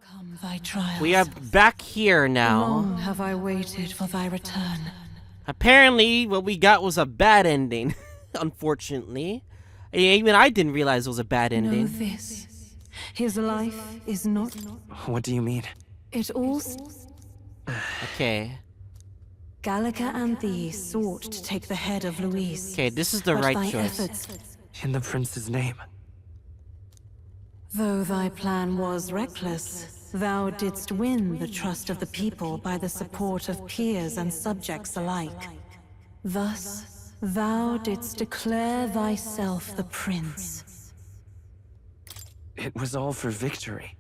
Overcome thy trials. We are back here now. Long have I waited for thy return. Apparently, what we got was a bad ending. Unfortunately. Even I didn't realize it was a bad ending. Know this. His life is not... What do you mean? It all... Okay. Gallica and thee sought to take the head of Louise. Okay, this is the but right thy choice. efforts, In the prince's name. though thy plan was reckless, thou didst win the trust of the people by the support of peers and subjects alike. Thus, thou didst declare thyself the prince. It was all for victory.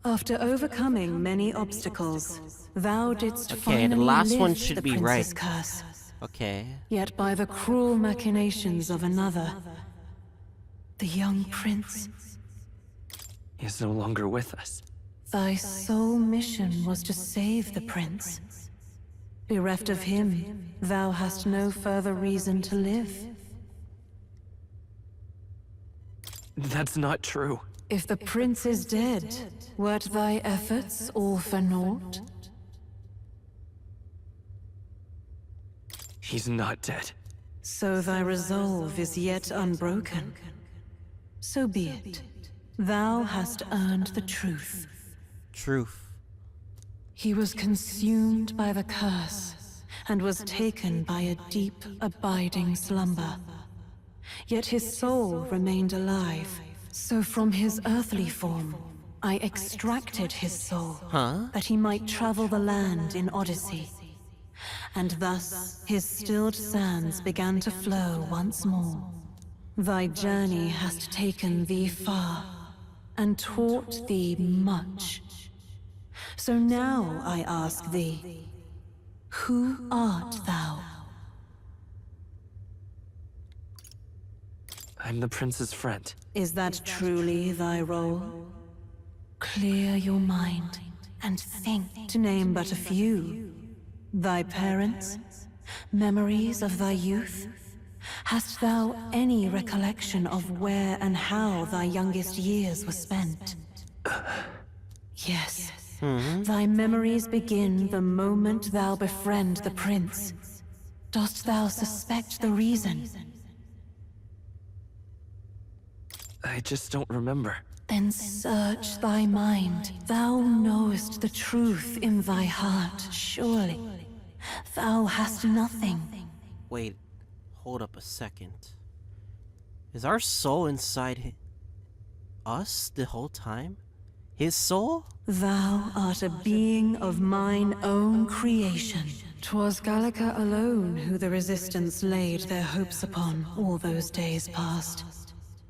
After overcoming many obstacles, thou didst Okay, finally the last one lift should the be prince's right. curse. Okay. Yet by the cruel machinations of another, the young prince, He is no longer with us. thy sole mission was to save the prince. Bereft of him, thou hast no further reason to live. That's not true. If the prince is dead, wert thy efforts all for naught? He's not dead. So thy resolve is yet unbroken. So be it. Thou hast earned the truth. Truth. He was consumed by the curse, and was taken by a deep, abiding slumber. Yet his soul remained alive, so from his earthly form, I extracted his soul, that he might travel the land in Odyssey. And thus, his stilled sands began to flow once more. Thy journey hast taken thee far, and taught thee much. So now I ask thee, who art thou? I'm the prince's friend. Is that truly thy role? Clear your mind, and think to name but a few. Thy parents? Memories of thy youth? Hast thou any recollection of where and how thy youngest years were spent? Yes. Thy memories begin the moment thou befriend the prince. Dost thou suspect the reason? I just don't remember. Then search thy mind. Thou knowest the truth in thy heart, surely. Thou hast nothing. Wait. Hold up a second. Is our soul inside us the whole time? His soul? Thou art a being of mine own creation. 'Twas Gallica alone who the Resistance laid their hopes upon all those days past.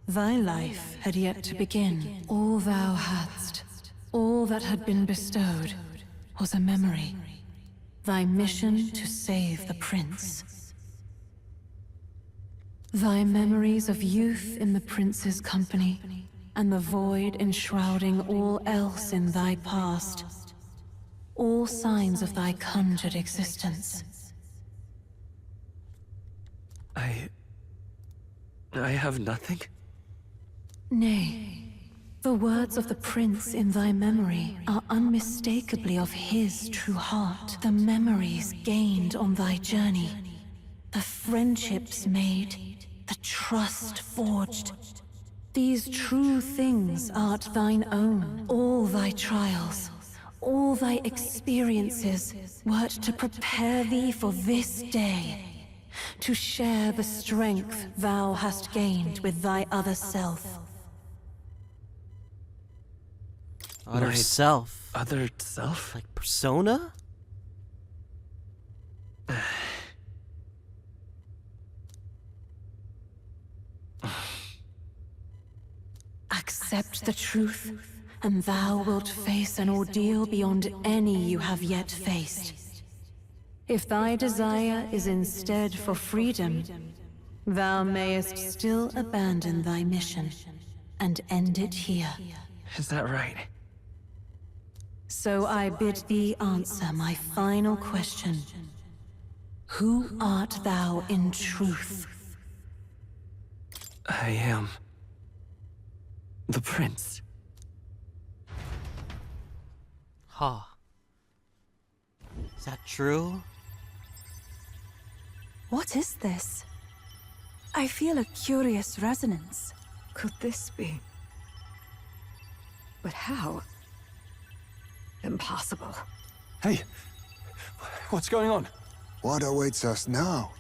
Thy life had yet to begin. All thou hadst, all that had been bestowed, was a memory. Thy mission to save the prince. Thy memories of youth in the prince's company, and the void enshrouding all else in thy past. All signs of thy conjured existence. I have nothing? Nay, the words of the prince in thy memory are unmistakably of his true heart. The memories gained on thy journey, the friendships made, the trust forged. These true things art thine own. All thy trials, all thy experiences wert to prepare thee for this day, to share the strength thou hast gained with thy other self. Other My self. Other self? Like persona? Accept the truth, and thou wilt face an ordeal beyond any you have yet faced. If thy desire is instead for freedom, thou mayest still abandon thy mission, and end it here. Is that right? So I bid thee answer my final question. Who art thou in truth? I am... the prince. Huh. Is that true? What is this? I feel a curious resonance. Could this be? But how? Impossible. Hey, what's going on? What awaits us now?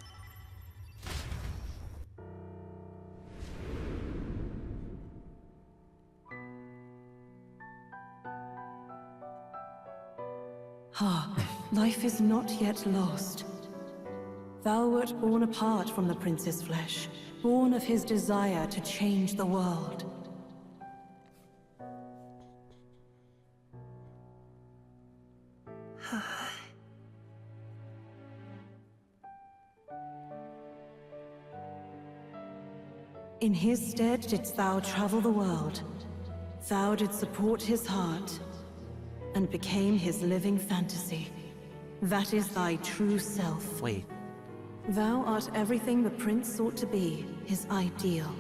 Ah, life is not yet lost. Thou wert born apart from the prince's flesh, born of his desire to change the world. In his stead didst thou travel the world. Thou didst support his heart, and became his living fantasy. That is thy true self. Wait. Thou art everything the prince sought to be, his ideal.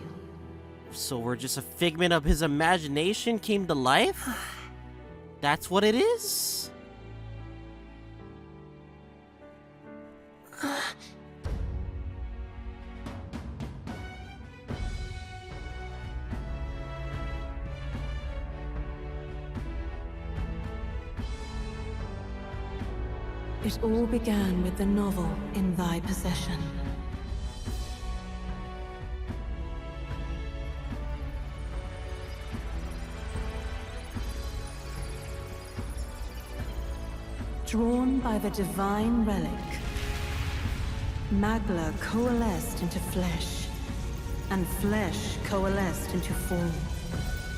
So we're just a figment of his imagination came to life? That's what it is? It all began with the novel in thy possession. Drawn by the divine relic, Magla coalesced into flesh, and flesh coalesced into form.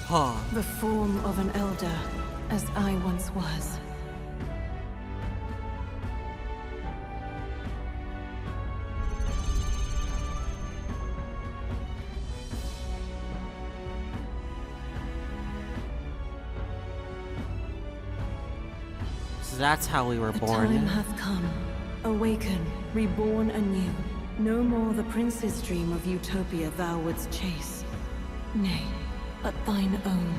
Huh. The form of an elder, as I once was. So that's how we were The born. time hath come. Awaken, reborn anew. No more the prince's dream of utopia thou wouldst chase. Nay, but thine own.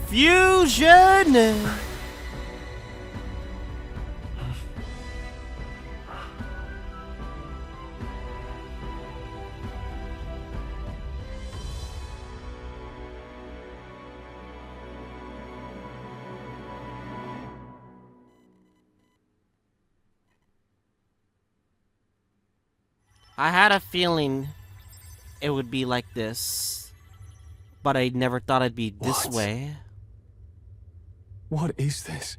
Fusion! I had a feeling it would be like this, but I never thought it'd be this What? way. What is this?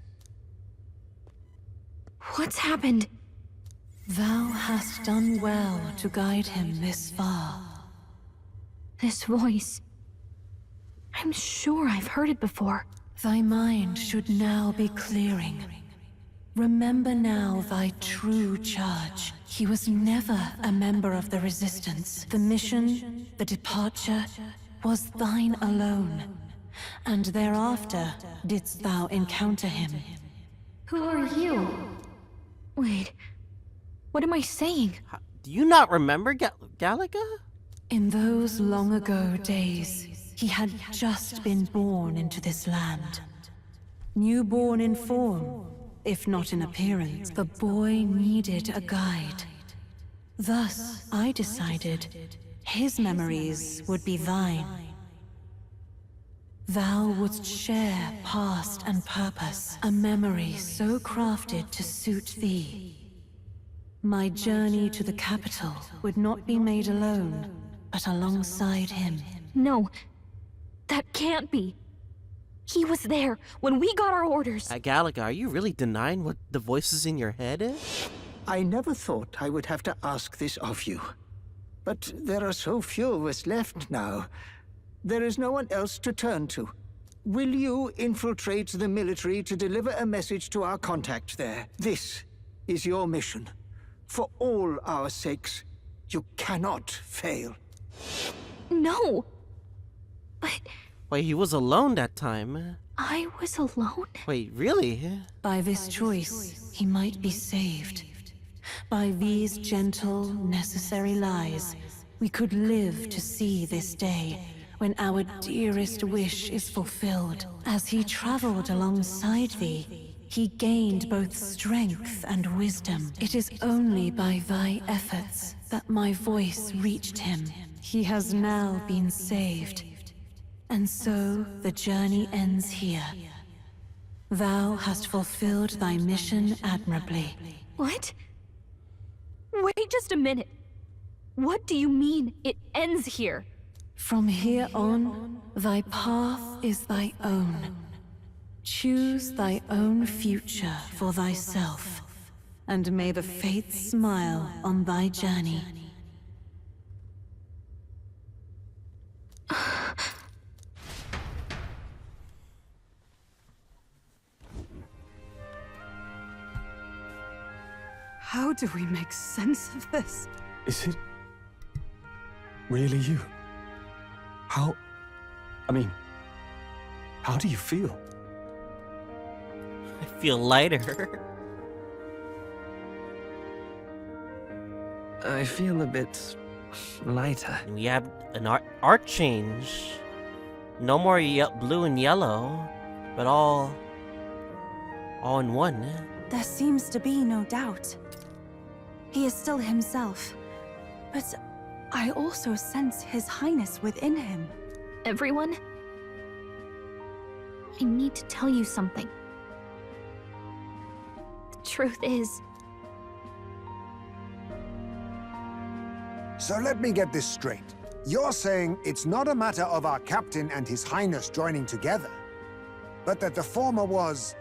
What's happened? Thou hast done well to guide him this far. This voice. I'm sure I've heard it before. Thy mind should now be clearing. Remember now thy true charge. He was never a member of the Resistance. The mission, the departure, was thine alone. And thereafter didst thou encounter him. Who are you? Wait, what am I saying? Do you not remember Galaga? In those long ago days, he had just been born into this land. Newborn in form, if not in appearance, the boy needed a guide. Thus, I decided his memories would be thine. Thou wouldst share past and purpose, a memory so crafted to suit thee. My journey to the capital would not be made alone, but alongside him. No, that can't be. He was there when we got our orders. Galaga, are you really denying what the voices in your head is? I never thought I would have to ask this of you. But there are so few of us left now. There is no one else to turn to. Will you infiltrate the military to deliver a message to our contact there? This is your mission. For all our sakes, you cannot fail. No. But Wait, he was alone that time. I was alone? Wait, really? By this choice, he might be saved. By these gentle, necessary lies, we could live to see this day when our dearest wish is fulfilled. As he traveled alongside thee, he gained both strength and wisdom. It is only by thy efforts that my voice reached him. He has now been saved, and so the journey ends here. Thou hast fulfilled thy mission admirably. What? Wait just a minute. What do you mean, it ends here? From here on, thy path is thy own. Choose thy own future for thyself, and may the fates smile on thy journey. How do we make sense of this? Is it really you? How do you feel? I feel lighter. I feel a bit lighter. We have an art change. No more blue and yellow, but all in one. There seems to be no doubt. He is still himself, but I also sense His Highness within him. Everyone? I need to tell you something. The truth is, So let me get this straight. You're saying it's not a matter of our captain and His Highness joining together, but that the former was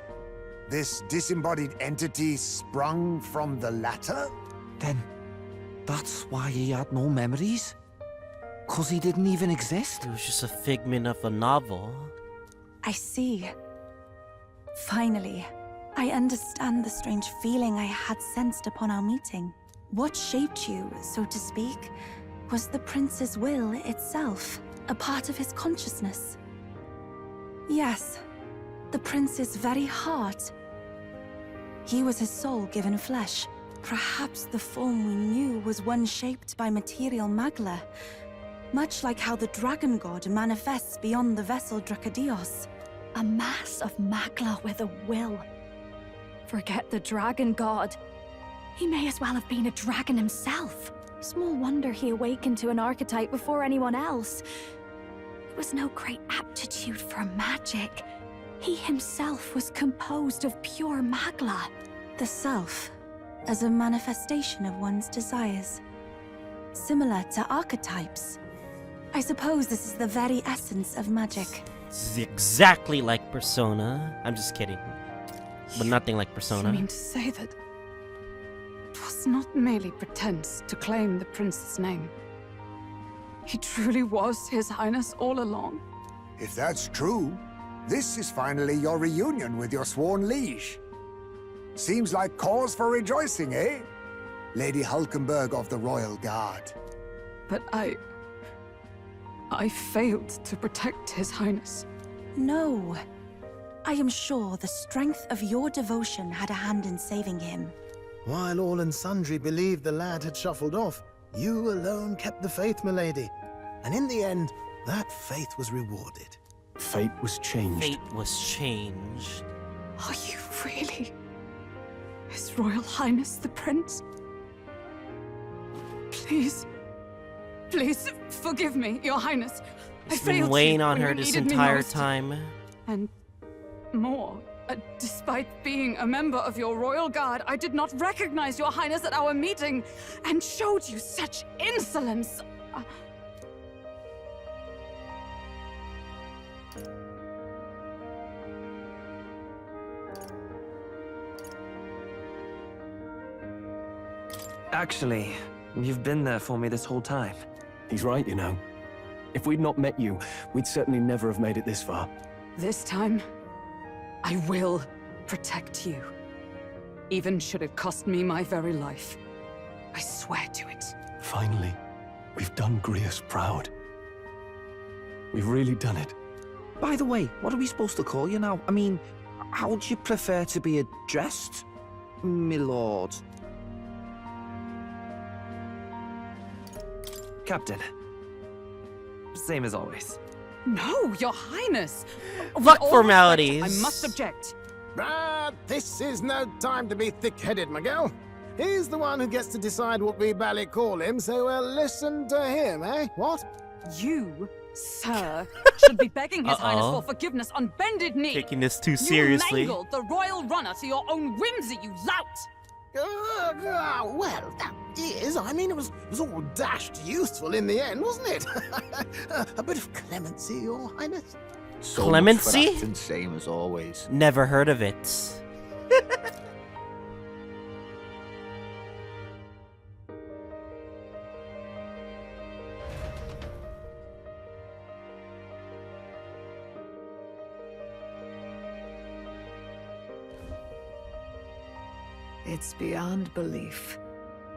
this disembodied entity sprung from the latter? Then, that's why he had no memories? 'Cause he didn't even exist? It was just a figment of a novel. I see. Finally, I understand the strange feeling I had sensed upon our meeting. What shaped you, so to speak, was the prince's will itself, a part of his consciousness. Yes, the prince's very heart. He was his soul given flesh. Perhaps the form we knew was one shaped by material magla, much like how the dragon god manifests beyond the vessel Drakadios. a mass of magla with a will. Forget the dragon god. He may as well have been a dragon himself. Small wonder he awakened to an archetype before anyone else. It was no great aptitude for magic. He himself was composed of pure magla. The self, as a manifestation of one's desires. Similar to archetypes. I suppose this is the very essence of magic. This is exactly like Persona. I'm just kidding. But nothing like Persona. You mean to say that it was not merely pretense to claim the prince's name? He truly was His Highness all along? If that's true, this is finally your reunion with your sworn liege. Seems like cause for rejoicing, eh? Lady Hulkenberg of the Royal Guard. But I failed to protect His Highness. No. I am sure the strength of your devotion had a hand in saving him. While all and sundry believed the lad had shuffled off, you alone kept the faith, milady. And in the end, that faith was rewarded. Fate was changed. Fate was changed. Are you really His Royal Highness the Prince? Please, please forgive me, Your Highness. I It's been failed weighing you on when her you this needed me entire most. time. And more. Despite being a member of your royal guard, I did not recognize Your Highness at our meeting and showed you such insolence. Actually, you've been there for me this whole time. He's right, you know. If we'd not met you, we'd certainly never have made it this far. This time, I will protect you. Even should it cost me my very life. I swear to it. Finally, we've done Grius proud. We've really done it. By the way, what are we supposed to call you now? I mean, how would you prefer to be addressed, my lord? Captain. Same as always. No, Your Highness! Fuck With all formalities. respect, I must object. But this is no time to be thick-headed, Miguel. He's the one who gets to decide what we bally call him, so we'll listen to him, eh? What? You, sir, should be begging His Highness for forgiveness on bended knee. Taking this too seriously. You mangled the royal runner to your own whimsy, you lout! Well, that is. I mean, it was all dashed useful in the end, wasn't it? A bit of clemency, Your Highness. Clemency? Same as always. Never heard of it. It's beyond belief.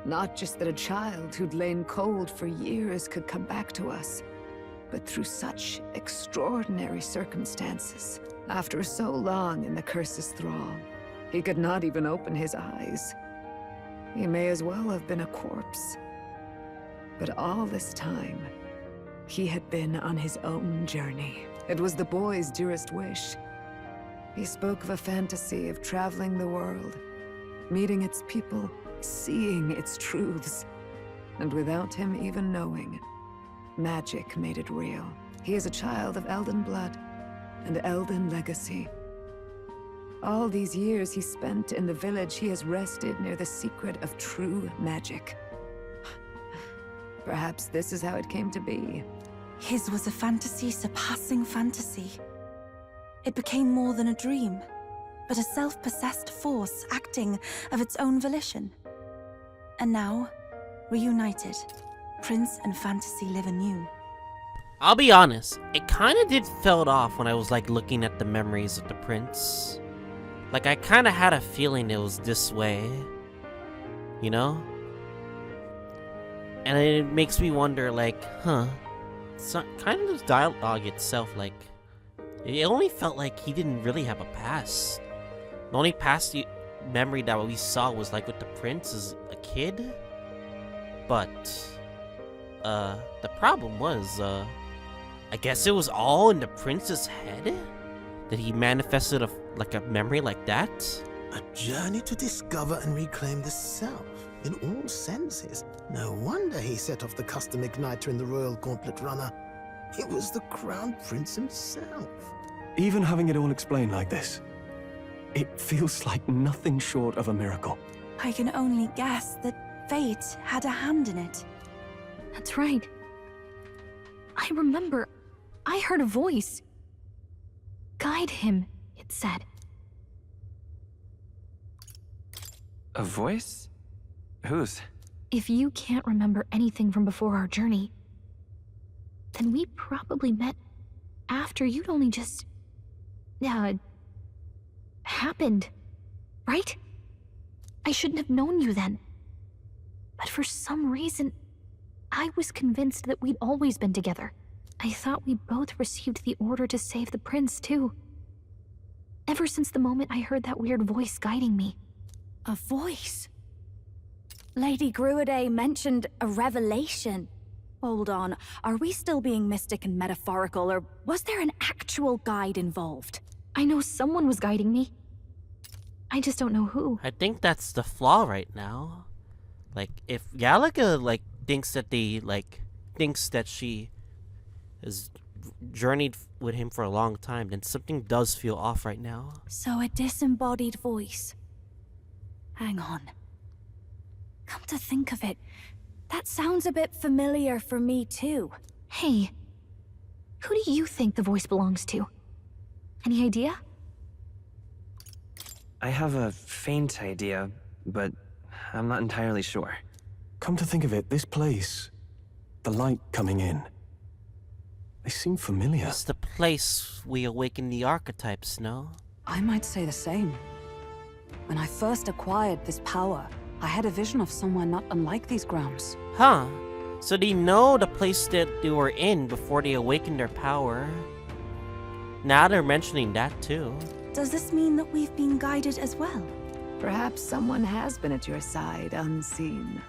Not just that a child who'd lain cold for years could come back to us, but through such extraordinary circumstances. After so long in the curse's thrall, he could not even open his eyes. He may as well have been a corpse. But all this time, he had been on his own journey. It was the boy's dearest wish. He spoke of a fantasy of traveling the world, meeting its people, seeing its truths. And without him even knowing, magic made it real. He is a child of Elden blood and Elden legacy. All these years he spent in the village, he has rested near the secret of true magic. Perhaps this is how it came to be. His was a fantasy surpassing fantasy. It became more than a dream, but a self-possessed force acting of its own volition. And now, reunited, Prince and fantasy live anew. I'll be honest, it kind of did felt off when I was like looking at the memories of the prince. Like I kind of had a feeling it was this way, you know? And it makes me wonder like, so kind of the dialogue itself, like, it only felt like he didn't really have a past. The only past memory that we saw was like with the prince as a kid. But, the problem was, I guess it was all in the prince's head? That he manifested like a memory like that? A journey to discover and reclaim the self, in all senses. No wonder he set off the custom igniter in the Royal Gauntlet Runner. It was the Crown Prince himself. Even having it all explained like this, it feels like nothing short of a miracle. I can only guess that fate had a hand in it. That's right. I remember, I heard a voice. Guide him, it said. A voice? Whose? If you can't remember anything from before our journey, then we probably met after you'd only just... happened, right? I shouldn't have known you then. But for some reason, I was convinced that we'd always been together. I thought we both received the order to save the prince, too. Ever since the moment I heard that weird voice guiding me. A voice? Lady Gruaday mentioned a revelation. Hold on, are we still being mystic and metaphorical, or was there an actual guide involved? I know someone was guiding me. I just don't know who. I think that's the flaw right now. Like, if Galaga, like, thinks that she has journeyed with him for a long time, then something does feel off right now. So a disembodied voice. Hang on. Come to think of it, that sounds a bit familiar for me too. Hey, who do you think the voice belongs to? Any idea? I have a faint idea, but I'm not entirely sure. Come to think of it, this place, the light coming in, they seem familiar. It's the place we awaken the archetypes, no? I might say the same. When I first acquired this power, I had a vision of somewhere not unlike these grounds. Huh. So they know the place that they were in before they awakened their power. Now they're mentioning that too. Does this mean that we've been guided as well? Perhaps someone has been at your side unseen.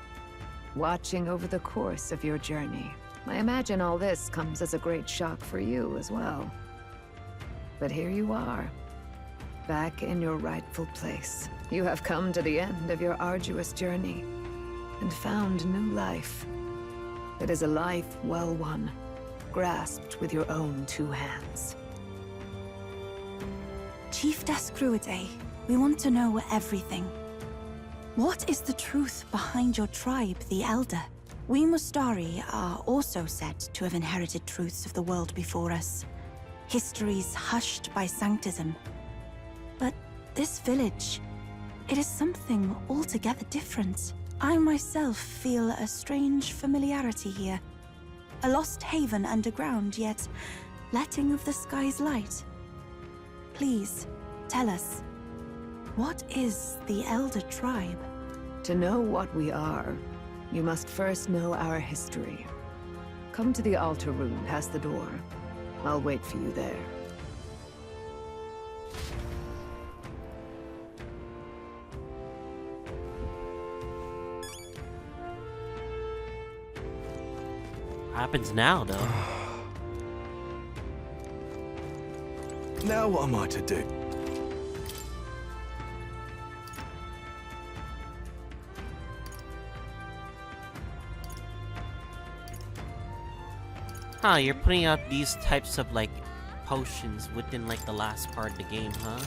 watching over the course of your journey. I imagine all this comes as a great shock for you as well. But here you are, back in your rightful place. You have come to the end of your arduous journey and found new life. It is a life well won, grasped with your own two hands. Chief Descruide, we want to know everything. What is the truth behind your tribe, the Elder? We Mustari are also said to have inherited truths of the world before us. Histories hushed by sanctism. But this village, it is something altogether different. I myself feel a strange familiarity here. A lost haven underground, yet letting of the sky's light. Please, tell us, what is the Elder Tribe? To know what we are, you must first know our history. Come to the altar room past the door. I'll wait for you there. Happens now, though. Now what am I to do? Huh, you're putting out these types of, like, potions within, like, the last part of the game, huh?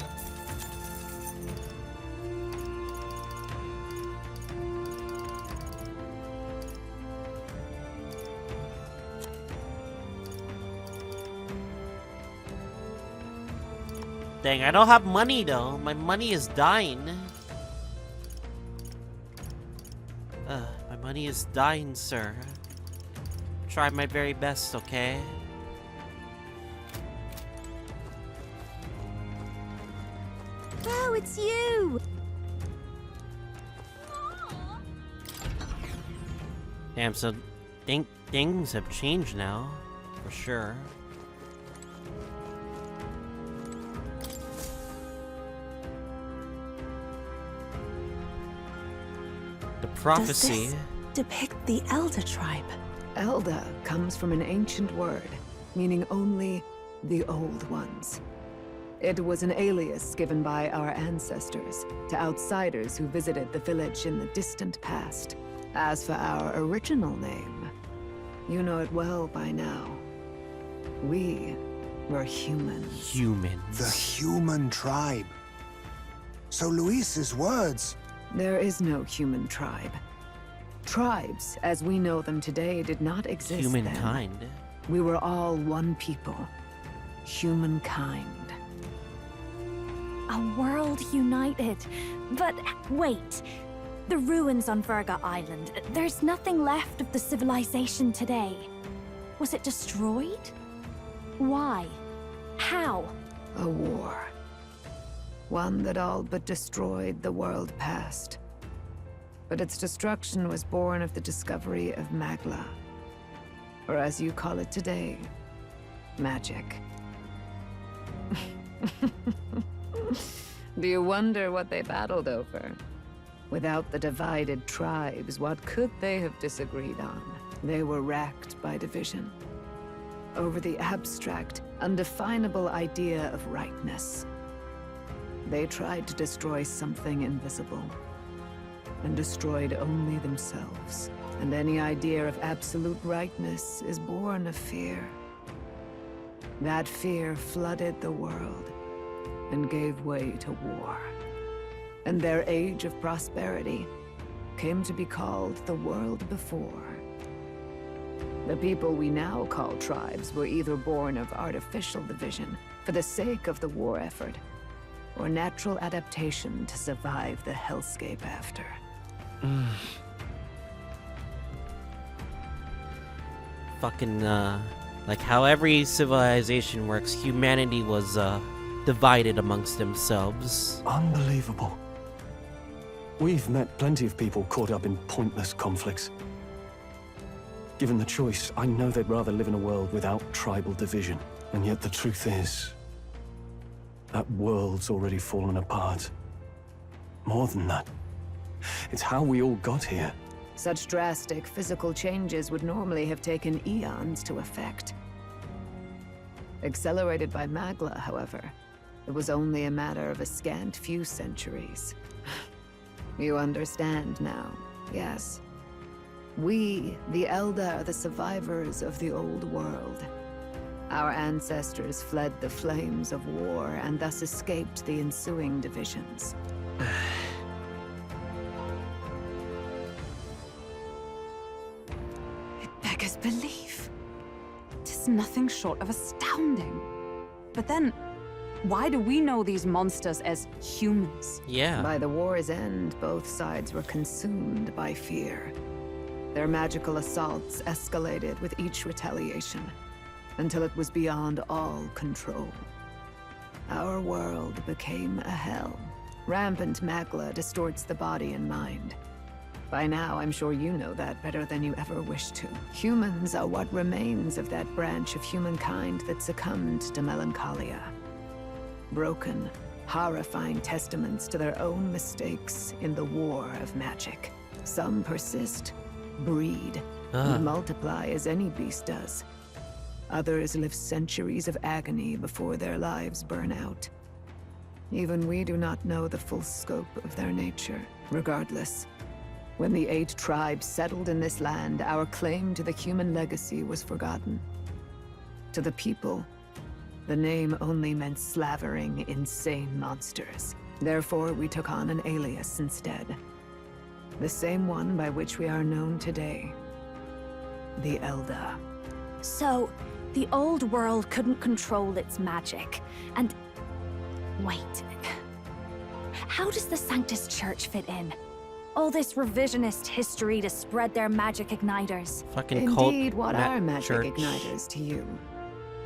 Dang, I don't have money, though. My money is dying. My money is dying, sir. Try my very best, okay? Oh, it's you! Damn, so things have changed now, for sure. The prophecy. Does this depict the Elder Tribe? Elda comes from an ancient word, meaning only the Old Ones. It was an alias given by our ancestors to outsiders who visited the village in the distant past. As for our original name, you know it well by now. We were humans. Humans. The human tribe. So Luis's words... There is no human tribe. Tribes, as we know them today, did not exist then. Humankind. We were all one people. Humankind. A world united. But wait. The ruins on Virga Island. There's nothing left of the civilization today. Was it destroyed? Why? How? A war. One that all but destroyed the world past. But its destruction was born of the discovery of Magla. Or as you call it today, magic. Do you wonder what they battled over? Without the divided tribes, what could they have disagreed on? They were racked by division. Over the abstract, undefinable idea of rightness. They tried to destroy something invisible, and destroyed only themselves. And any idea of absolute rightness is born of fear. That fear flooded the world, and gave way to war. And their age of prosperity came to be called the world before. The people we now call tribes were either born of artificial division for the sake of the war effort, or natural adaptation to survive the hellscape after. Fucking, like how every civilization works, humanity was, divided amongst themselves. Unbelievable. We've met plenty of people caught up in pointless conflicts. Given the choice, I know they'd rather live in a world without tribal division. And yet the truth is, that world's already fallen apart. More than that, it's how we all got here. Such drastic physical changes would normally have taken eons to effect. Accelerated by Magla, however, it was only a matter of a scant few centuries. You understand now, yes? We, the Elda, are the survivors of the old world. Our ancestors fled the flames of war and thus escaped the ensuing divisions. It beggars belief. Tis nothing short of astounding. But then, why do we know these monsters as humans? Yeah. By the war's end, both sides were consumed by fear. Their magical assaults escalated with each retaliation, until it was beyond all control. Our world became a hell. Rampant Magla distorts the body and mind. By now, I'm sure you know that better than you ever wished to. Humans are what remains of that branch of humankind that succumbed to melancholia. Broken, horrifying testaments to their own mistakes in the war of magic. Some persist, breed, and multiply as any beast does. Others live centuries of agony before their lives burn out. Even we do not know the full scope of their nature. Regardless, when the 8 tribes settled in this land, our claim to the human legacy was forgotten. To the people, the name only meant slavering, insane monsters. Therefore, we took on an alias instead. The same one by which we are known today. The Elda. So, the old world couldn't control its magic, and... Wait. How does the Sanctus Church fit in? All this revisionist history to spread their magic igniters. Fucking cult. Indeed, what are magic church. igniters to you?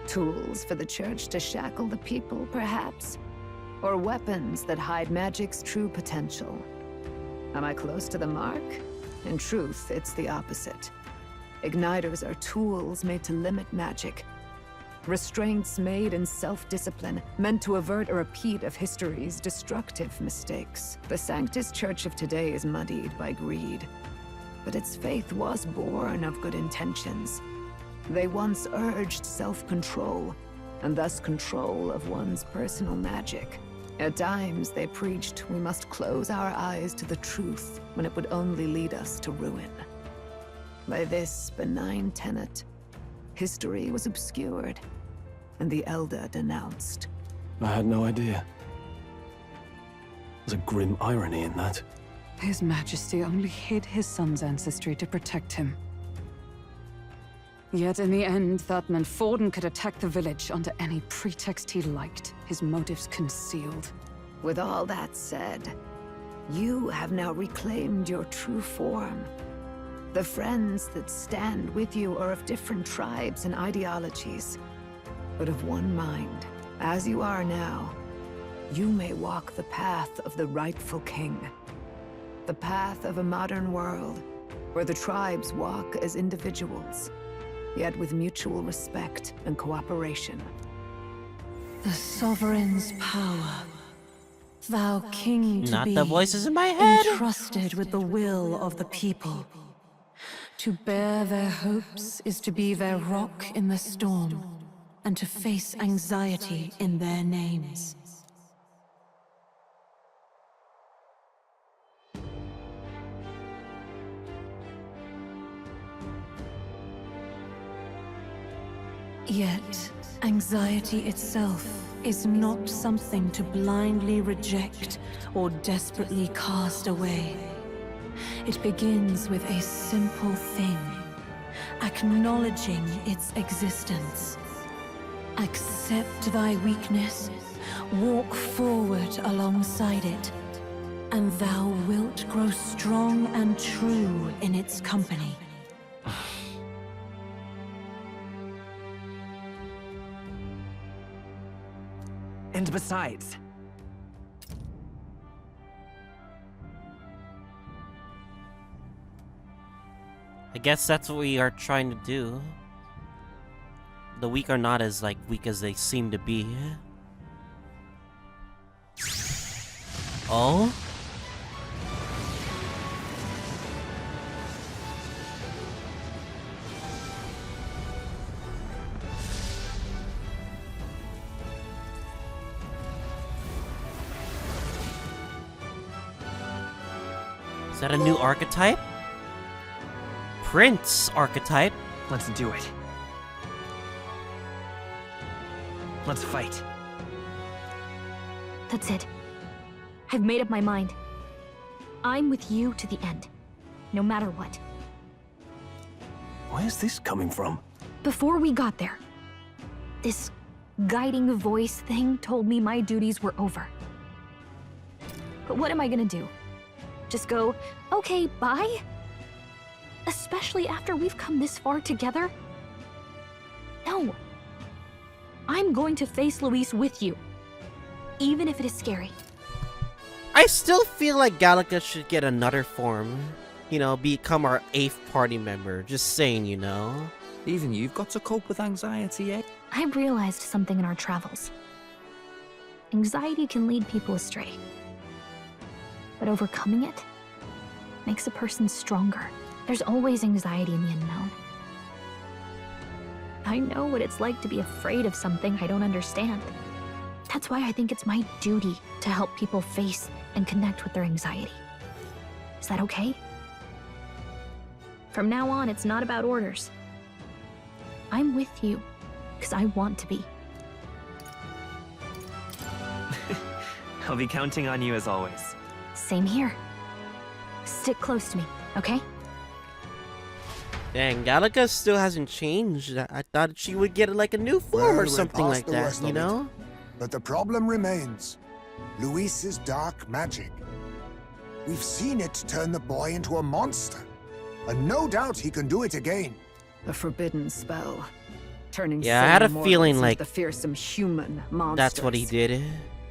Tools for the church to shackle the people, perhaps? Or weapons that hide magic's true potential? Am I close to the mark? In truth, it's the opposite. Igniters are tools made to limit magic. Restraints made in self-discipline, meant to avert a repeat of history's destructive mistakes. The Sanctus Church of today is muddied by greed, but its faith was born of good intentions. They once urged self-control, and thus control of one's personal magic. At times, they preached we must close our eyes to the truth when it would only lead us to ruin. By this benign tenet, history was obscured, and the Elda denounced. I had no idea. There's a grim irony in that. His Majesty only hid his son's ancestry to protect him. Yet in the end, that meant Forden could attack the village under any pretext he liked, his motives concealed. With all that said, you have now reclaimed your true form. The friends that stand with you are of different tribes and ideologies, but of one mind. As you are now, you may walk the path of the rightful king. The path of a modern world, where the tribes walk as individuals, yet with mutual respect and cooperation. The sovereign's power. Thou king to Not be, the voices in my head. entrusted with the will of the people. To bear their hopes is to be their rock in the storm, and to face anxiety in their names. Yet, anxiety itself is not something to blindly reject or desperately cast away. It begins with a simple thing, acknowledging its existence. Accept thy weakness, walk forward alongside it, and thou wilt grow strong and true in its company. And besides, I guess that's what we are trying to do. The weak are not as weak as they seem to be. Oh? that a new archetype? Prince archetype? Let's do it. Let's fight. That's it. I've made up my mind. I'm with you to the end, no matter what. Where's this coming from? Before we got there, this guiding voice thing told me my duties were over. But what am I gonna do? Just go, okay, bye? Especially after we've come this far together? No. I'm going to face Luis with you, even if it is scary. I still feel like Gallica should get another form. You know, become our 8th party member. Just saying, you know. Even you've got to cope with anxiety, eh? I've realized something in our travels. Anxiety can lead people astray. But overcoming it makes a person stronger. There's always anxiety in the unknown. I know what it's like to be afraid of something I don't understand. That's why I think it's my duty to help people face and connect with their anxiety. Is that okay? From now on, it's not about orders. I'm with you, because I want to be. I'll be counting on you as always. Same here. Stick close to me, okay? Dang, Gallica still hasn't changed. I thought she would get like a new form Well, or we're something past like the that, worst you of it. know? But the problem remains. Luis's dark magic. We've seen it turn the boy into a monster. And no doubt he can do it again. A forbidden spell. Turning Yeah, I had a sane mortals feeling into like the fearsome human monsters. That's what he did.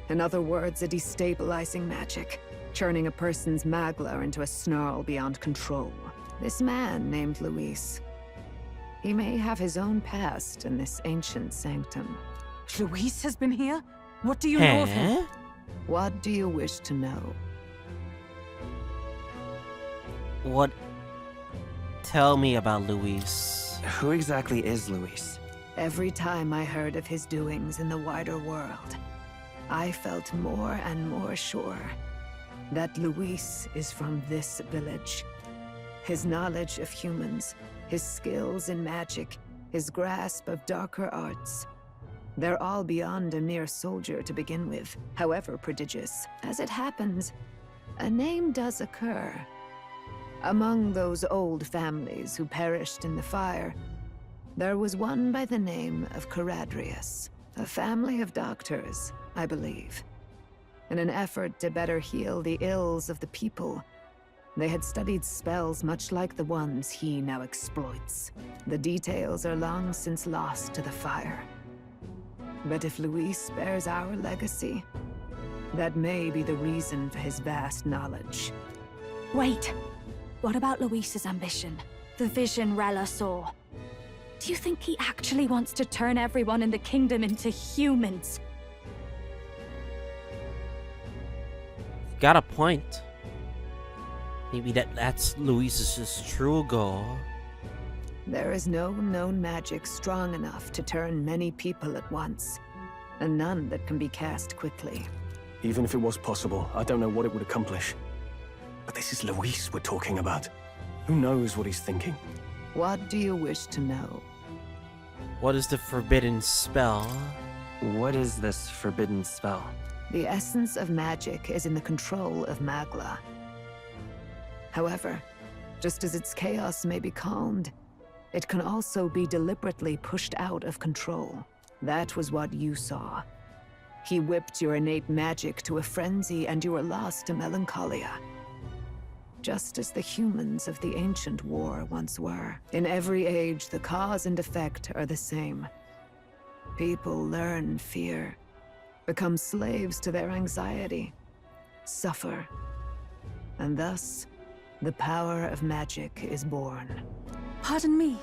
In other words, a destabilizing magic, churning a person's magla into a snarl beyond control. This man named Luis. He may have his own past in this ancient sanctum. Luis has been here? What do you know of him? Huh? What do you wish to know? What? Tell me about Luis. Who exactly is Luis? Every time I heard of his doings in the wider world, I felt more and more sure that Luis is from this village. His knowledge of humans, his skills in magic, his grasp of darker arts, they're all beyond a mere soldier to begin with, however prodigious. As it happens, a name does occur. Among those old families who perished in the fire, there was one by the name of Caradrius, a family of doctors, I believe. In an effort to better heal the ills of the people, they had studied spells much like the ones he now exploits. The details are long since lost to the fire. But if Luis bears our legacy, that may be the reason for his vast knowledge. Wait. What about Luis's ambition? The vision Rella saw? Do you think he actually wants to turn everyone in the kingdom into humans? Got a point. Maybe that's Luis's true goal. There is no known magic strong enough to turn many people at once, and none that can be cast quickly. Even if it was possible, I don't know what it would accomplish. But this is Luis we're talking about. Who knows what he's thinking? What do you wish to know? What is the forbidden spell? What is this forbidden spell? The essence of magic is in the control of Magla. However, just as its chaos may be calmed, it can also be deliberately pushed out of control. That was what you saw. He whipped your innate magic to a frenzy and you were lost to melancholia. Just as the humans of the ancient war once were. In every age, the cause and effect are the same. People learn fear, become slaves to their anxiety, suffer, and thus, the power of magic is born. Pardon me.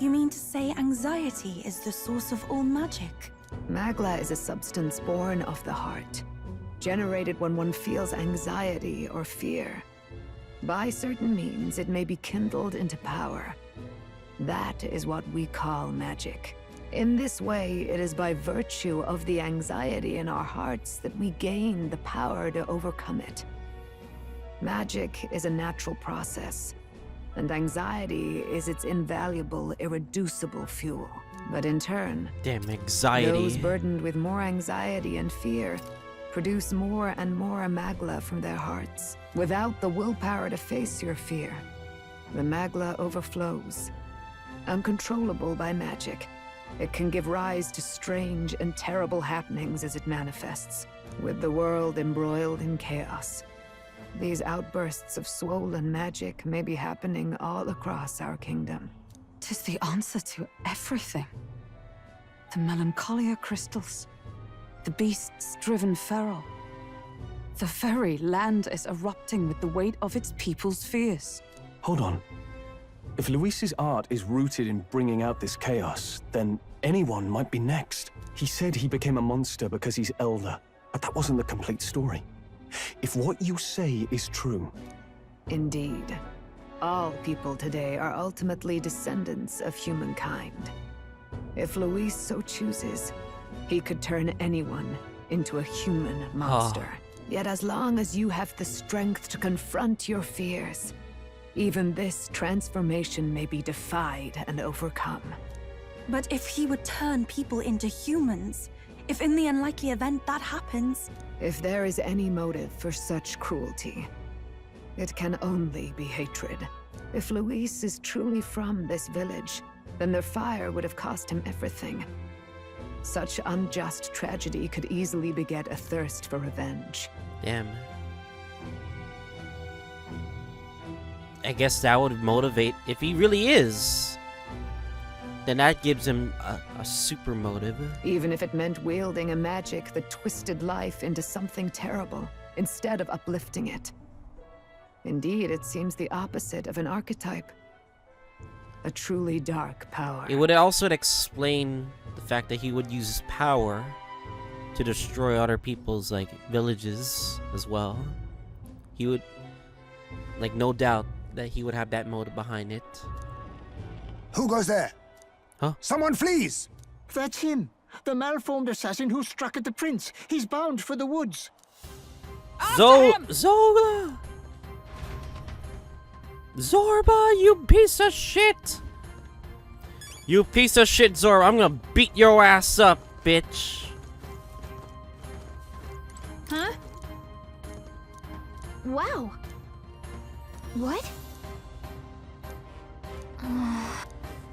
You mean to say anxiety is the source of all magic? Magla is a substance born of the heart, generated when one feels anxiety or fear. By certain means, it may be kindled into power. That is what we call magic. In this way, it is by virtue of the anxiety in our hearts that we gain the power to overcome it. Magic is a natural process, and anxiety is its invaluable, irreducible fuel. But in turn, Damn anxiety. those burdened with more anxiety and fear produce more and more magla from their hearts. Without the willpower to face your fear, the magla overflows. Uncontrollable by magic, it can give rise to strange and terrible happenings as it manifests, with the world embroiled in chaos. These outbursts of swollen magic may be happening all across our kingdom. 'Tis the answer to everything. The melancholia crystals, the beasts driven feral. The very land is erupting with the weight of its people's fears. Hold on. If Luis's art is rooted in bringing out this chaos, then anyone might be next. He said he became a monster because he's elder, but that wasn't the complete story. If what you say is true... Indeed. All people today are ultimately descendants of humankind. If Luis so chooses, he could turn anyone into a human monster. Yet as long as you have the strength to confront your fears, even this transformation may be defied and overcome. But if he would turn people into humans, if in the unlikely event that happens... If there is any motive for such cruelty, it can only be hatred. If Luis is truly from this village, then their fire would have cost him everything. Such unjust tragedy could easily beget a thirst for revenge. Damn. I guess that would motivate, if he really is, then that gives him a super motive. Even if it meant wielding a magic that twisted life into something terrible, instead of uplifting it. Indeed, it seems the opposite of an archetype. A truly dark power. It would also explain the fact that he would use his power to destroy other people's, like, villages as well. He would, like, no doubt that he would have that motive behind it. Who goes there? Huh? Someone flees! That's him. The malformed assassin who struck at the prince. He's bound for the woods. Zorba! Zorba, you piece of shit! You piece of shit, Zorba. I'm gonna beat your ass up, bitch. Huh? Wow. What?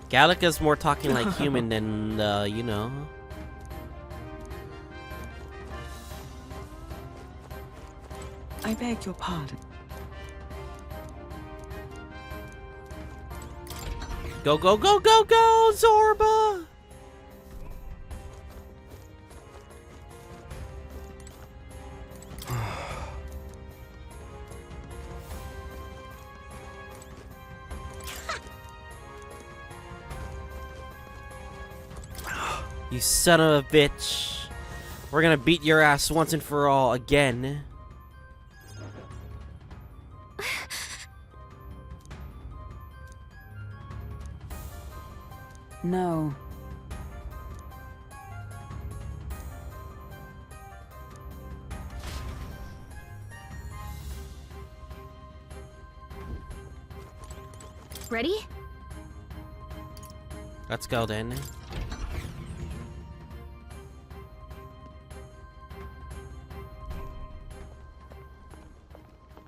Gallica's more talking like human than, you know. I beg your pardon. Go, go, go, go, go, Zorba! You son of a bitch. We're gonna beat your ass once and for all again. No. Ready? Let's go then.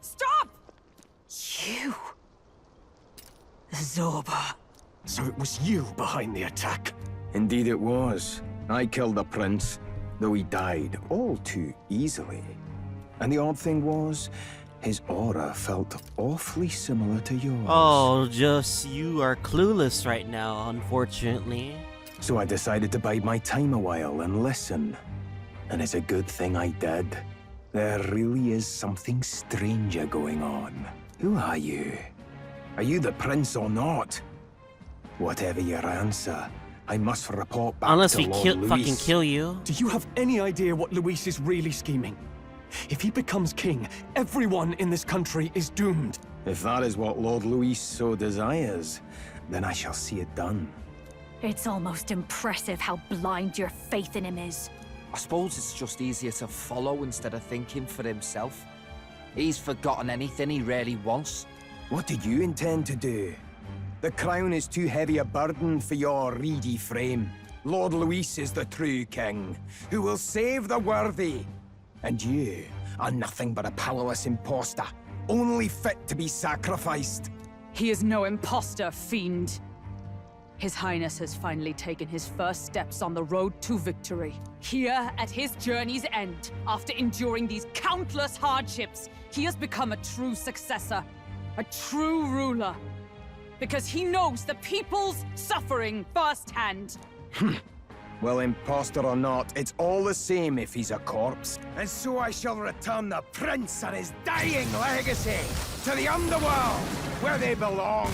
Stop! You... Zorba. So it was you behind the attack? Indeed it was. I killed the prince, though he died all too easily. And the odd thing was, his aura felt awfully similar to yours. Oh, just you are clueless right now, unfortunately. So I decided to bide my time a while and listen. And it's a good thing I did. There really is something stranger going on. Who are you? Are you the prince or not? Whatever your answer, I must report back Unless to we Lord Luis. fucking kill you. Do you have any idea what Luis is really scheming? If he becomes king, everyone in this country is doomed. If that is what Lord Luis so desires, then I shall see it done. It's almost impressive how blind your faith in him is. I suppose it's just easier to follow instead of thinking for himself. He's forgotten anything he really wants. What do you intend to do? The crown is too heavy a burden for your reedy frame. Lord Luis is the true king, who will save the worthy. And you are nothing but a powerless imposter, only fit to be sacrificed. He is no imposter, fiend. His Highness has finally taken his first steps on the road to victory. Here, at his journey's end, after enduring these countless hardships, he has become a true successor, a true ruler. Because he knows the people's suffering firsthand. Well, imposter or not, it's all the same if he's a corpse. And so I shall return the prince and his dying legacy to the underworld, where they belong.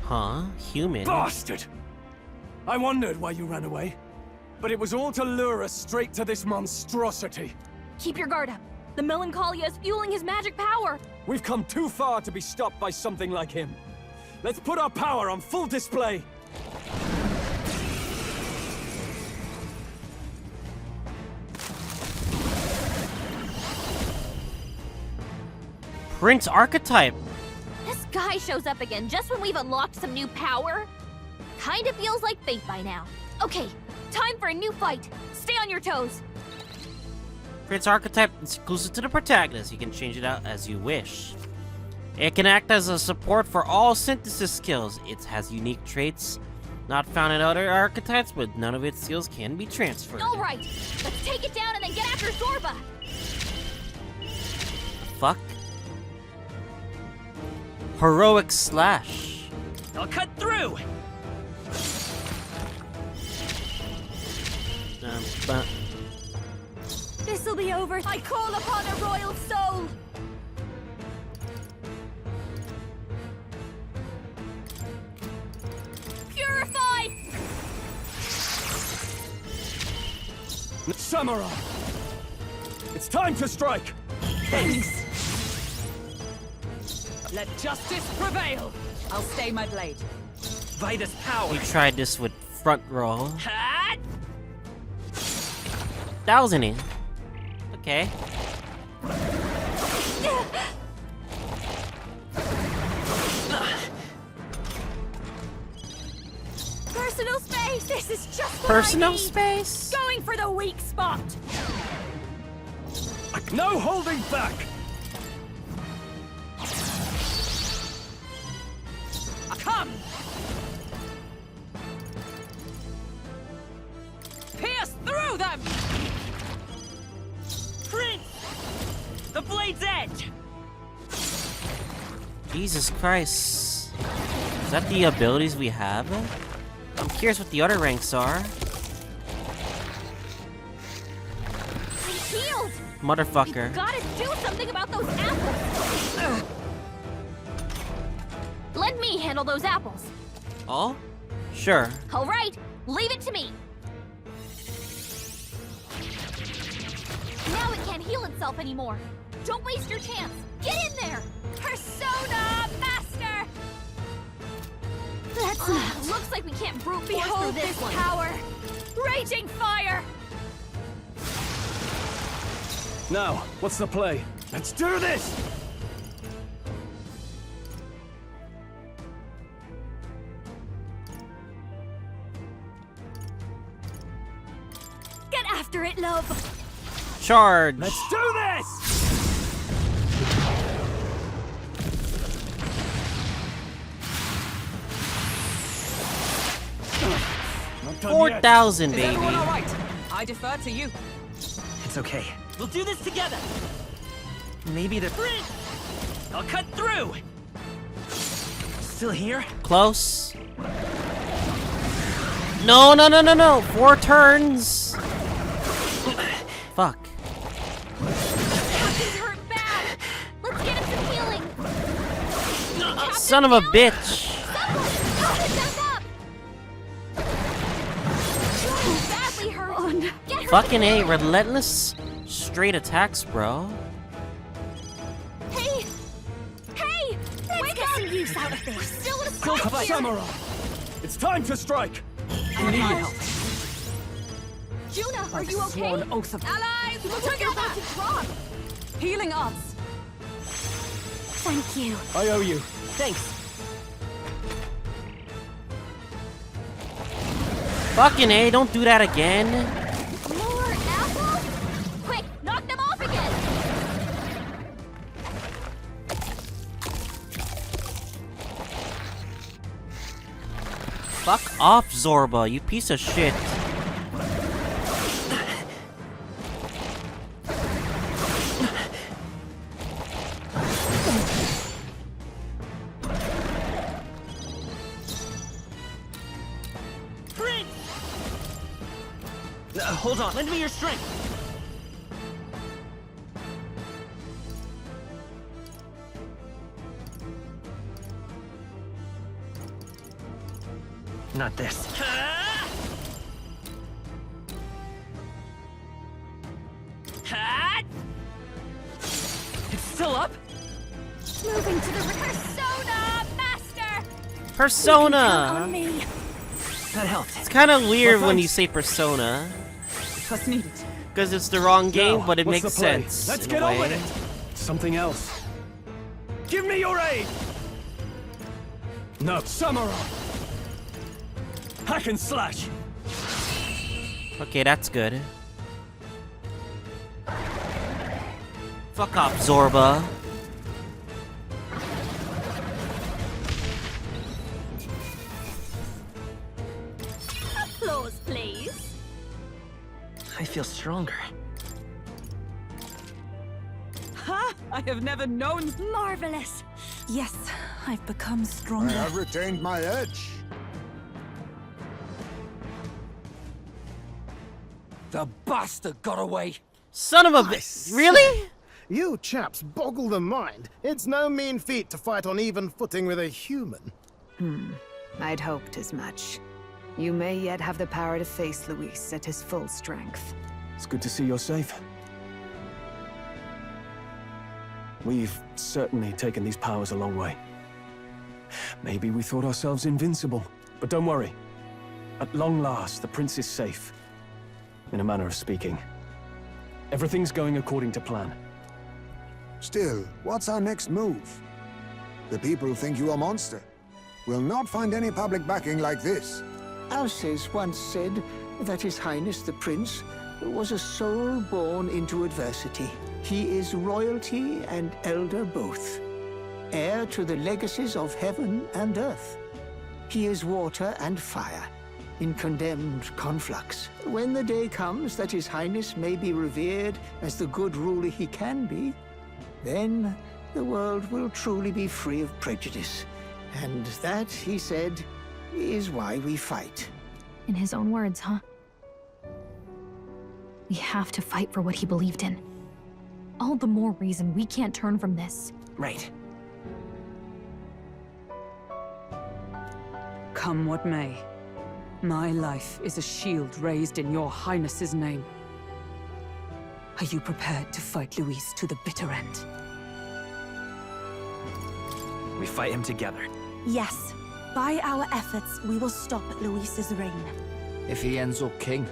Huh? Human? Bastard! I wondered why you ran away, but it was all to lure us straight to this monstrosity. Keep your guard up. The Melancholia is fueling his magic power. We've come too far to be stopped by something like him. Let's put our power on full display. Prince Archetype! This guy shows up again just when we've unlocked some new power. Kinda feels like fate by now. Okay, time for a new fight. Stay on your toes. Prince Archetype is exclusive to the protagonist. You can change it out as you wish. It can act as a support for all synthesis skills. It has unique traits not found in other archetypes, but none of its skills can be transferred. Alright, let's take it down and then get after Zorba. Fuck? Heroic Slash. I'll cut through! This'll be over. I call upon a royal soul. Purify! Samurai! It's time to strike! Thanks. Let justice prevail. I'll stay my blade. Vitus power! We tried this with front row. That wasn't it. Okay. Personal space! This is just what Personal I need. space? Going for the weak spot! No holding back! Come! Pierce through them! Prince! The blade's edge! Jesus Christ. Is that the abilities we have? I'm curious what the other ranks are. I'm healed! Motherfucker. We gotta do something about those apples! Let me handle those apples. Oh? Sure. Alright, leave it to me. Now it can't heal itself anymore. Don't waste your chance. Get in there! Persona Master! That's looks like we can't brute force through this one. Power! Raging fire! Now, what's the play? Let's do this! Get after it, love! Charge! Let's do this! 4,000, Is baby. everyone all right? I defer to you. It's okay. We'll do this together! Maybe the Prince! I'll cut through! Still here? Close. No, no, no, no, no. 4 turns. Fuck. Captain's hurt bad! Let's get him some healing! Son of a bitch. Someone, help him back up! He's badly hurt! Get her Fucking some A. healing. Relentless straight attacks, bro. Hey! Hey! Let's get some use out of this! We're still in a Go fight here! Samurai! It's time to strike! I need help. Juna, are Like you a okay? sworn oath of Allies! Look at that! To drop! healing arts. Thank you. I owe you. Thanks. Fucking A, don't do that again. More apples? Quick, knock them off again! Fuck off, Zorba, you piece of shit. Hold on, lend me your strength. Not this. It's still up? Moving to the Persona, Master! Persona! On me. That helped. It's kind of weird when you say Persona. What's needed? Because it's the wrong game, Now, but it what's makes the play? sense. Let's in get a on with way. it. Something else. Give me your aid. No, samurai. Hack and slash. Okay, that's good. Fuck off, Zorba. Applause, please. I feel stronger. Ha! I have never known. Marvelous. Yes, I've become I stronger. have retained my edge. The bastard got away. Son of a bitch. Really? You chaps boggle the mind. It's no mean feat to fight on even footing with a human. I'd hoped as much. You may yet have the power to face Luis at his full strength. It's good to see you're safe. We've certainly taken these powers a long way. Maybe we thought ourselves invincible, but don't worry. At long last, the prince is safe. In a manner of speaking. Everything's going according to plan. Still, what's our next move? The people think you a monster. We'll not find any public backing like this. Alces once said that His Highness the Prince was a soul born into adversity. He is royalty and elder both, heir to the legacies of heaven and earth. He is water and fire, in condemned conflux. When the day comes that His Highness may be revered as the good ruler he can be, then the world will truly be free of prejudice. And that, he said, is why we fight. In his own words, huh? We have to fight for what he believed in. All the more reason we can't turn from this. Right. Come what may. My life is a shield raised in your highness's name. Are you prepared to fight Luis to the bitter end? We fight him together. Yes, by our efforts, we will stop Luis's reign. If he ends up king,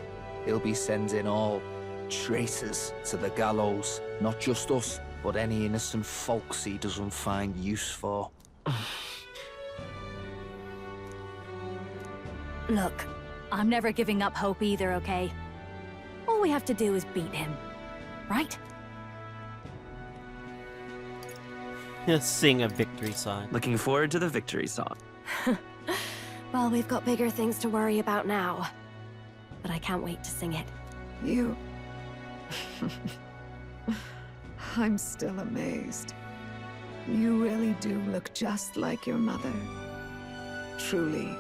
he'll be sending all traitors to the gallows. Not just us, but any innocent folks he doesn't find use for. Look, I'm never giving up hope either, okay? All we have to do is beat him, right? Sing a victory song. Looking forward to the victory song. Well, we've got bigger things to worry about now. But I can't wait to sing it. You... I'm still amazed. You really do look just like your mother. Truly,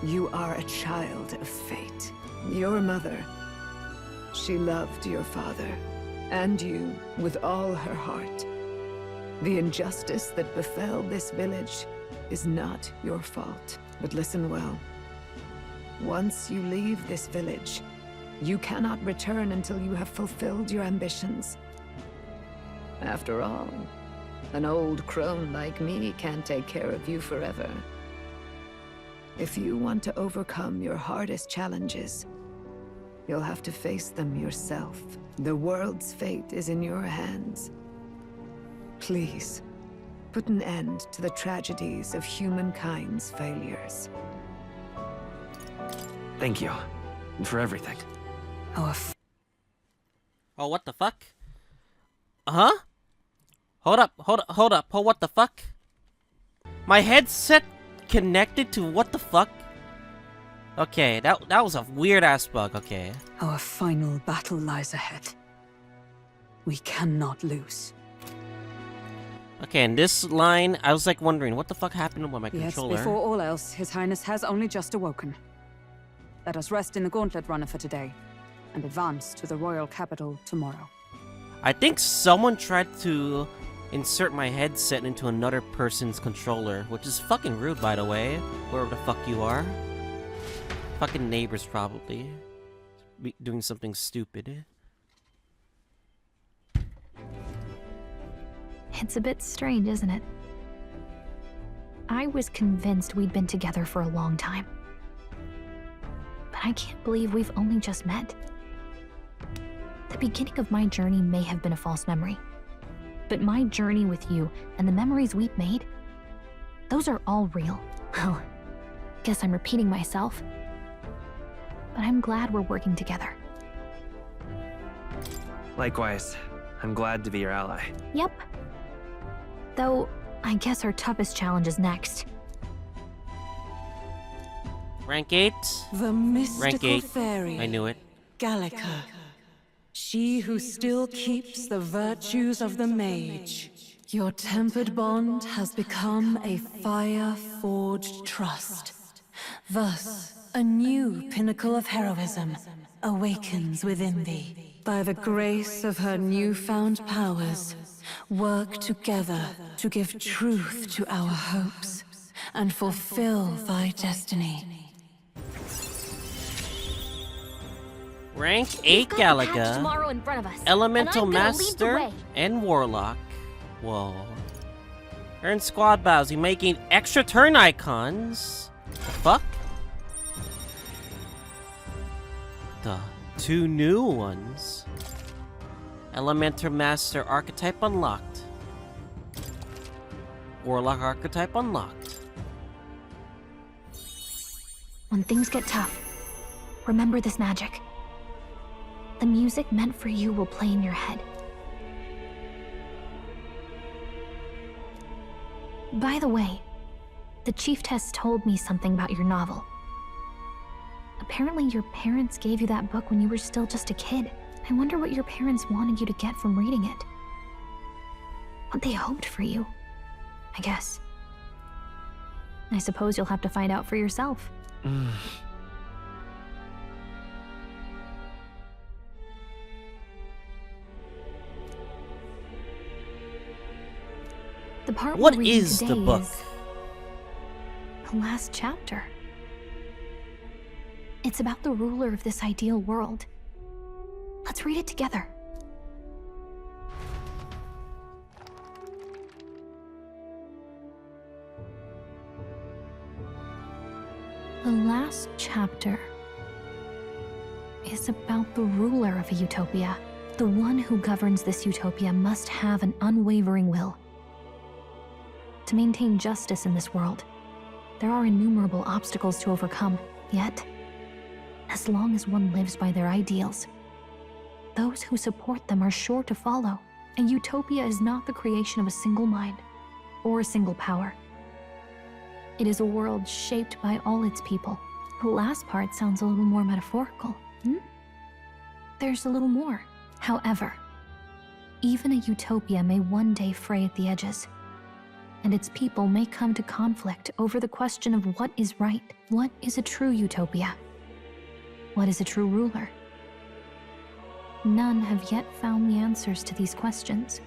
you are a child of fate. Your mother, she loved your father, and you with all her heart. The injustice that befell this village is not your fault. But listen well. Once you leave this village, you cannot return until you have fulfilled your ambitions. After all, an old crone like me can't take care of you forever. If you want to overcome your hardest challenges, you'll have to face them yourself. The world's fate is in your hands. Please, put an end to the tragedies of humankind's failures. Thank you. For everything. Oh, what the fuck? Huh? Hold up, what the fuck? My headset connected to what the fuck? Okay, that was a weird-ass bug, okay. Our final battle lies ahead. We cannot lose. Okay, in this line, I was like wondering, what the fuck happened with my controller? Yes, before all else, His Highness has only just awoken. Let us rest in the Gauntlet Runner for today, and advance to the royal capital tomorrow. I think someone tried to insert my headset into another person's controller, which is fucking rude, by the way, wherever the fuck you are. Fucking neighbors, probably. Doing something stupid. It's a bit strange, isn't it? I was convinced we'd been together for a long time. But I can't believe we've only just met. The beginning of my journey may have been a false memory. But my journey with you and the memories we've made, those are all real. Well, guess I'm repeating myself. But I'm glad we're working together. Likewise, I'm glad to be your ally. Yep. Though, I guess our toughest challenge is next. Rank 8? The mystical Rank 8. fairy. I knew it. Gallica. She who still keeps the virtues of the mage. Your tempered bond has become a fire-forged trust. Thus, a new pinnacle of heroism awakens within thee. By the grace of her newfound powers, work together to give truth to our hopes and fulfill thy destiny. Rank 8 Galaga, tomorrow in front of us, Elemental and I'm gonna lead the Master, way. and Warlock. Whoa. Earn squad battles. You making extra turn icons. The fuck? The 2 new ones. Elemental Master archetype unlocked. Warlock archetype unlocked. When things get tough, remember this magic. The music meant for you will play in your head. By the way, the Chieftess told me something about your novel. Apparently your parents gave you that book when you were still just a kid. I wonder what your parents wanted you to get from reading it. What they hoped for you, I guess. I suppose you'll have to find out for yourself. The part What we're reading is the today book? is the last chapter. It's about the ruler of this ideal world. Let's read it together. The last chapter is about the ruler of a utopia. The one who governs this utopia must have an unwavering will. To maintain justice in this world, there are innumerable obstacles to overcome. Yet, as long as one lives by their ideals, those who support them are sure to follow. A utopia is not the creation of a single mind or a single power. It is a world shaped by all its people. The last part sounds a little more metaphorical. There's a little more. However, even a utopia may one day fray at the edges, and its people may come to conflict over the question of what is right. What is a true utopia? What is a true ruler? None have yet found the answers to these questions.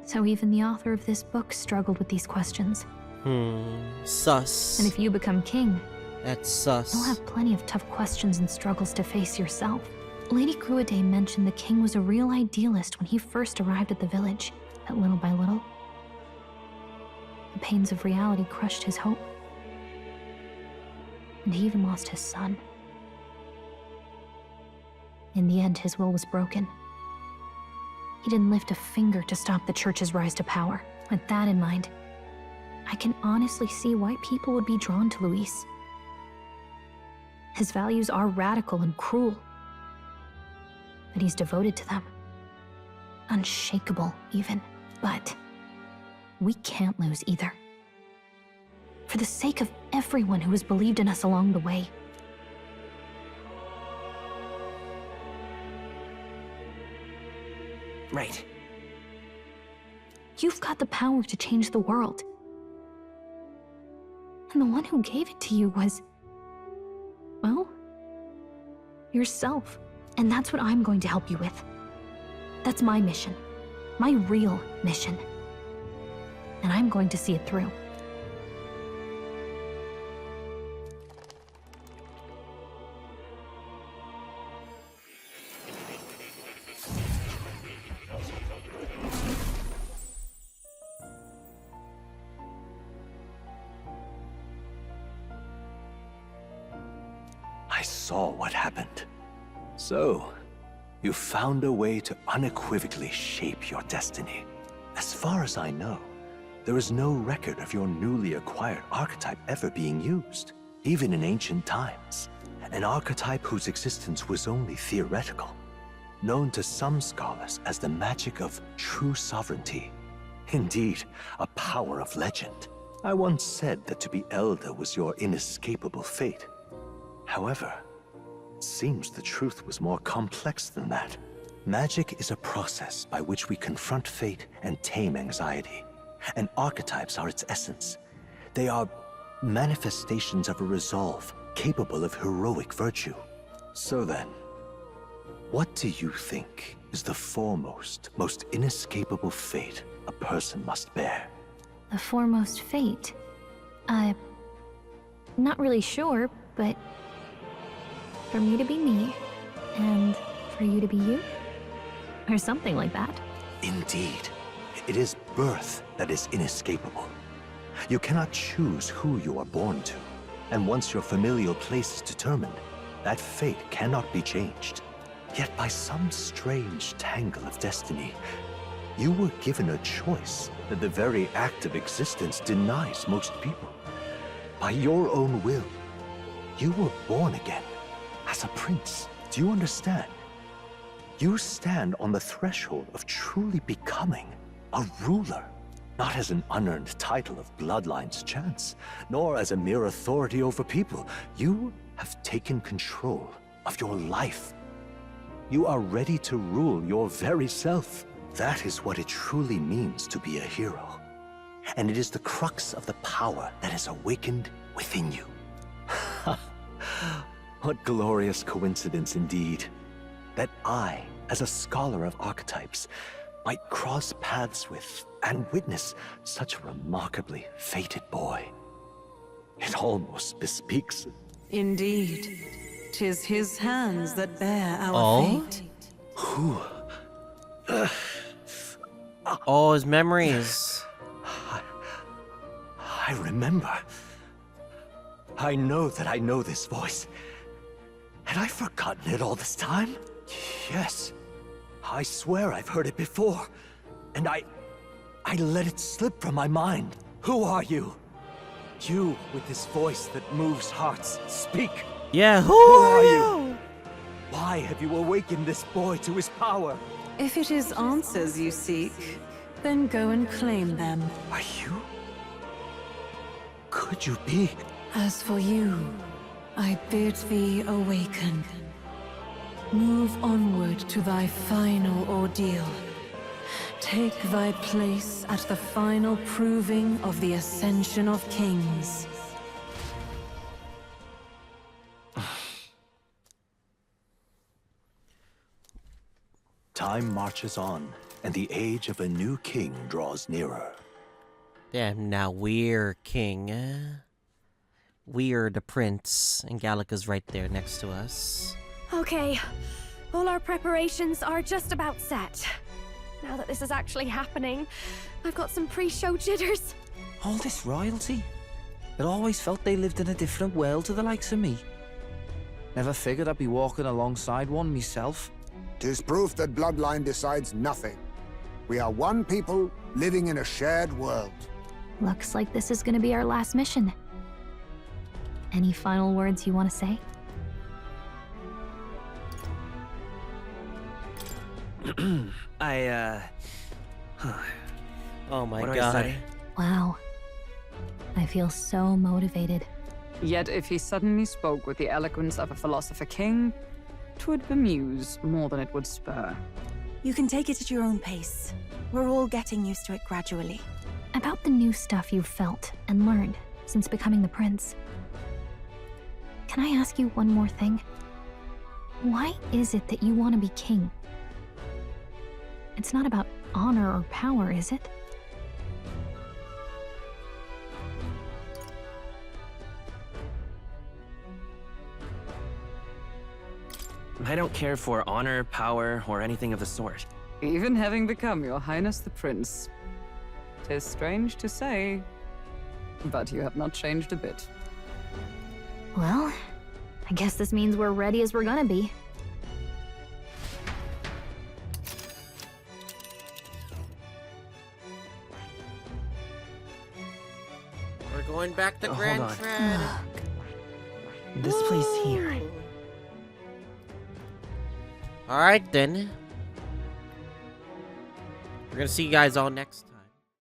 So even the author of this book struggled with these questions. Sus. And if you become king, That's sus. you'll have plenty of tough questions and struggles to face yourself. Lady Gruaday mentioned the king was a real idealist when he first arrived at the village, but little by little, the pains of reality crushed his hope. And he even lost his son. In the end, his will was broken. He didn't lift a finger to stop the Church's rise to power. With that in mind, I can honestly see why people would be drawn to Luis. His values are radical and cruel, but he's devoted to them. Unshakable, even. But we can't lose either. For the sake of everyone who has believed in us along the way. Right. You've got the power to change the world. And the one who gave it to you was, well, yourself. And that's what I'm going to help you with. That's my mission. My real mission. And I'm going to see it through. I saw what happened. So, you found a way to unequivocally shape your destiny. As far as I know, there is no record of your newly acquired archetype ever being used, even in ancient times. An archetype whose existence was only theoretical, known to some scholars as the magic of true sovereignty. Indeed, a power of legend. I once said that to be elder was your inescapable fate. However, it seems the truth was more complex than that. Magic is a process by which we confront fate and tame anxiety. And archetypes are its essence. They are manifestations of a resolve capable of heroic virtue. So then, what do you think is the foremost, most inescapable fate a person must bear? The foremost fate? Not really sure, but for me to be me, and for you to be you? Or something like that. Indeed. It is birth that is inescapable. You cannot choose who you are born to. And once your familial place is determined, that fate cannot be changed. Yet by some strange tangle of destiny, you were given a choice that the very act of existence denies most people. By your own will, you were born again. As a prince, do you understand? You stand on the threshold of truly becoming a ruler, not as an unearned title of bloodline's chance, nor as a mere authority over people. You have taken control of your life. You are ready to rule your very self. That is what it truly means to be a hero. And it is the crux of the power that is awakened within you. What glorious coincidence indeed, that I, as a scholar of archetypes, might cross paths with and witness such a remarkably fated boy. It almost bespeaks. Indeed, 'tis his hands that bear our fate. Who? Oh, his memories. I remember. I know that I know this voice. Had I forgotten it all this time? Yes. I swear I've heard it before. And I let it slip from my mind. Who are you? You with this voice that moves hearts. Speak. Yeah, who are you? Why have you awakened this boy to his power? If it is answers you seek, then go and claim them. Are you? Could you be? As for you, I bid thee awaken. Move onward to thy final ordeal. Take thy place at the final proving of the ascension of kings. Time marches on, and the age of a new king draws nearer. Damn, now we're king. We're the prince, and Gallica's right there next to us. Okay, all our preparations are just about set. Now that this is actually happening, I've got some pre-show jitters. All this royalty? It always felt they lived in a different world to the likes of me. Never figured I'd be walking alongside one myself. 'Tis proof that bloodline decides nothing. We are one people living in a shared world. Looks like this is gonna be our last mission. Any final words you want to say? Oh my What do I god. say? Wow. I feel so motivated. Yet if he suddenly spoke with the eloquence of a philosopher king, 'twould bemuse more than it would spur. You can take it at your own pace. We're all getting used to it gradually. About the new stuff you've felt and learned since becoming the prince. Can I ask you one more thing? Why is it that you want to be king? It's not about honor or power, is it? I don't care for honor, power, or anything of the sort. Even having become your highness the prince. 'Tis strange to say, but you have not changed a bit. Well, I guess this means we're ready as we're gonna be. We're going back to Oh, Grand hold on. Trad. This place here. Alright then. We're gonna see you guys all next time.